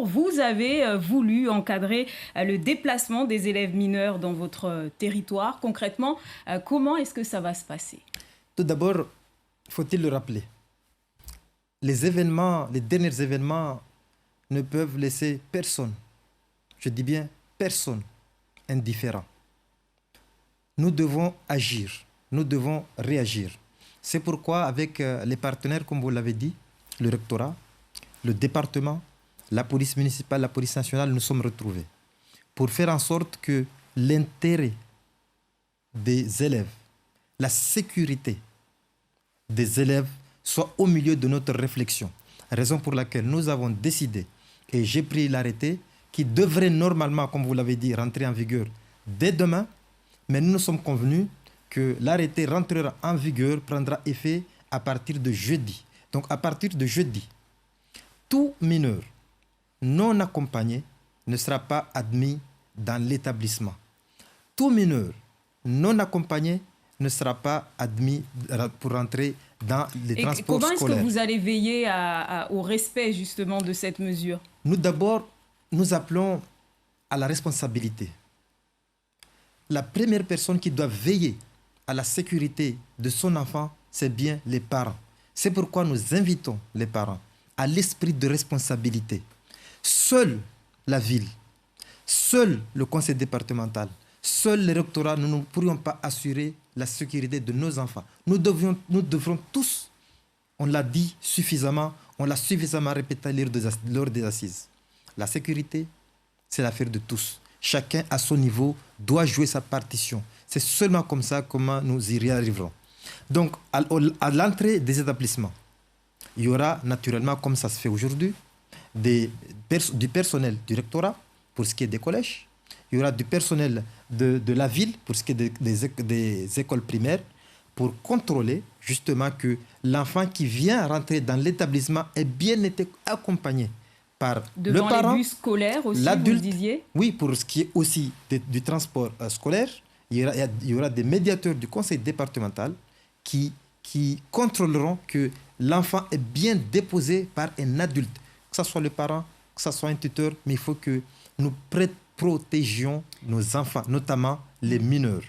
Vous avez voulu encadrer le déplacement des élèves mineurs dans votre territoire. Concrètement, comment est-ce que ça va se passer? Tout d'abord, faut-il le rappeler, les événements, les derniers événements ne peuvent laisser personne, je dis bien personne, indifférent. Nous devons agir, nous devons réagir. C'est pourquoi avec les partenaires, comme vous l'avez dit, le rectorat, le département, la police municipale, la police nationale, nous sommes retrouvés pour faire en sorte que l'intérêt des élèves, la sécurité des élèves soit au milieu de notre réflexion. Raison pour laquelle nous avons décidé, et j'ai pris l'arrêté, qui devrait normalement, comme vous l'avez dit, rentrer en vigueur dès demain, mais nous nous sommes convenus que l'arrêté rentrera en vigueur, prendra effet à partir de jeudi. Donc à partir de jeudi, tout mineur non accompagné ne sera pas admis dans l'établissement. Tout mineur non accompagné ne sera pas admis pour entrer dans les transports Comment est-ce que scolaires. vous allez veiller au respect justement de cette mesure? Nous d'abord, nous appelons à la responsabilité. La première personne qui doit veiller à la sécurité de son enfant, c'est bien les parents. C'est pourquoi nous invitons les parents à l'esprit de responsabilité. Seule la ville, seul le conseil départemental, seul le rectorat, nous ne pourrions pas assurer la sécurité de nos enfants. Nous devrons tous, on l'a dit suffisamment, on l'a suffisamment répété lors des assises. La sécurité, c'est l'affaire de tous. Chacun à son niveau doit jouer sa partition. C'est seulement comme ça comment nous y arriverons. Donc, à l'entrée des établissements, il y aura naturellement, comme ça se fait aujourd'hui, du personnel du rectorat pour ce qui est des collèges. Il y aura du personnel de la ville pour ce qui est des écoles primaires pour contrôler justement que l'enfant qui vient rentrer dans l'établissement ait bien été accompagné par le parent. Devant les bus scolaires aussi, vous le disiez? Oui, pour ce qui est aussi du transport scolaire, il y aura des médiateurs du conseil départemental qui contrôleront que l'enfant est bien déposé par un adulte, que ce soit le parent, que ce soit un tuteur, mais il faut que nous protégions nos enfants, notamment les mineurs.